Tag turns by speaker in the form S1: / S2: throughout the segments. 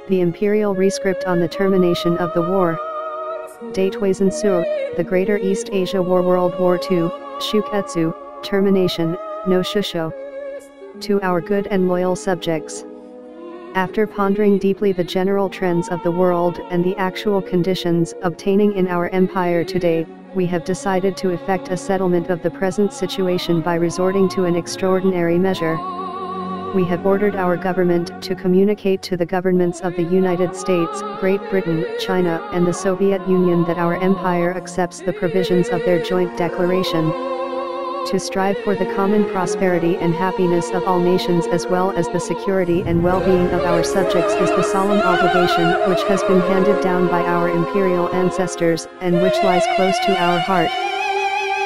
S1: The Imperial Rescript on the Termination of the War. Daitwaisen Su, the Greater East Asia War World War II, Shuketsu, Termination, no Shusho. To our good and loyal subjects. After pondering deeply the general trends of the world and the actual conditions obtaining in our empire today, we have decided to effect a settlement of the present situation by resorting to an extraordinary measure. We have ordered our government to communicate to the governments of the United States, Great Britain, China, and the Soviet Union that our empire accepts the provisions of their joint declaration. To strive for the common prosperity and happiness of all nations as well as the security and well-being of our subjects is the solemn obligation which has been handed down by our imperial ancestors, and which lies close to our heart.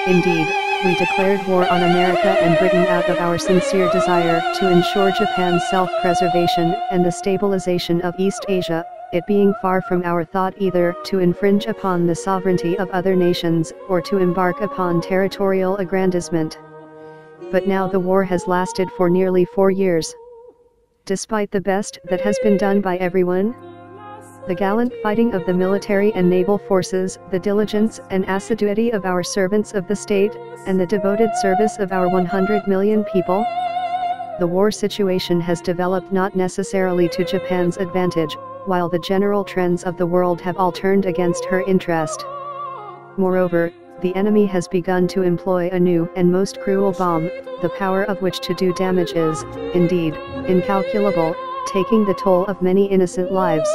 S1: Indeed, we declared war on America and Britain out of our sincere desire to ensure Japan's self-preservation and the stabilization of East Asia, it being far from our thought either to infringe upon the sovereignty of other nations or to embark upon territorial aggrandizement. But now the war has lasted for nearly 4 years. Despite the best that has been done by everyone, the gallant fighting of the military and naval forces, the diligence and assiduity of our servants of the state, and the devoted service of our 100 million people, the war situation has developed not necessarily to Japan's advantage, while the general trends of the world have all turned against her interest. Moreover, the enemy has begun to employ a new and most cruel bomb, the power of which to do damage is, indeed, incalculable, taking the toll of many innocent lives.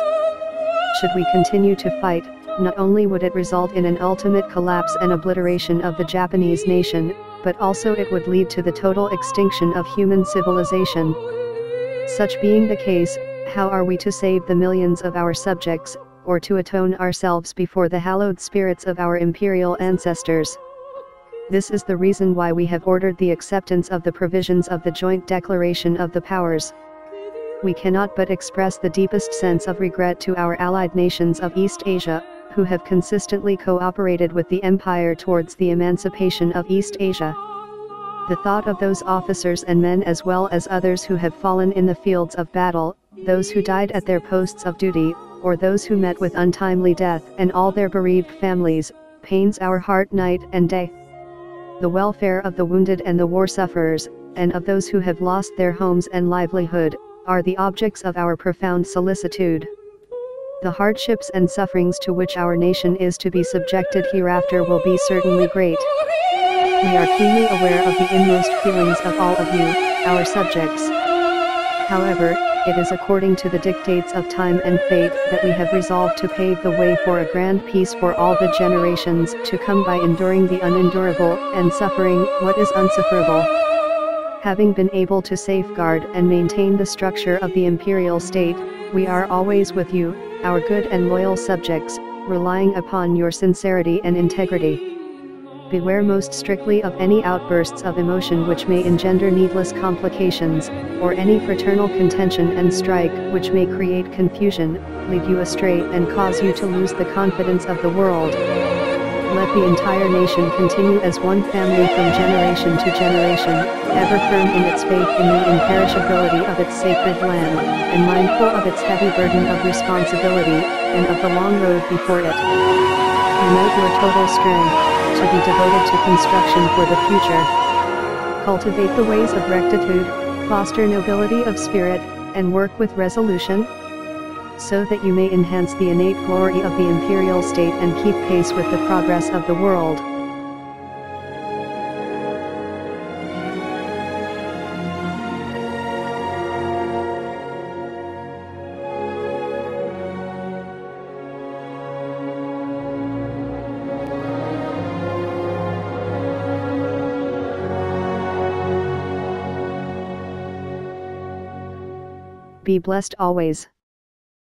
S1: Should we continue to fight, not only would it result in an ultimate collapse and obliteration of the Japanese nation, but also it would lead to the total extinction of human civilization. Such being the case, how are we to save the millions of our subjects, or to atone ourselves before the hallowed spirits of our imperial ancestors? This is the reason why we have ordered the acceptance of the provisions of the Joint Declaration of the Powers. We cannot but express the deepest sense of regret to our allied nations of East Asia, who have consistently cooperated with the Empire towards the emancipation of East Asia. The thought of those officers and men as well as others who have fallen in the fields of battle, those who died at their posts of duty, or those who met with untimely death and all their bereaved families, pains our heart night and day. The welfare of the wounded and the war sufferers, and of those who have lost their homes and livelihood, are the objects of our profound solicitude. The hardships and sufferings to which our nation is to be subjected hereafter will be certainly great. We are keenly aware of the inmost feelings of all of you, our subjects. However, it is according to the dictates of time and fate that we have resolved to pave the way for a grand peace for all the generations to come by enduring the unendurable and suffering what is unsufferable. Having been able to safeguard and maintain the structure of the imperial state, we are always with you, our good and loyal subjects, relying upon your sincerity and integrity. Beware most strictly of any outbursts of emotion which may engender needless complications, or any fraternal contention and strike which may create confusion, lead you astray and cause you to lose the confidence of the world. Let the entire nation continue as one family from generation to generation, ever firm in its faith in the imperishability of its sacred land, and mindful of its heavy burden of responsibility, and of the long road before it. Unite your total strength, to be devoted to construction for the future. Cultivate the ways of rectitude, foster nobility of spirit, and work with resolution, so that you may enhance the innate glory of the imperial state and keep pace with the progress of the world. Be blessed always.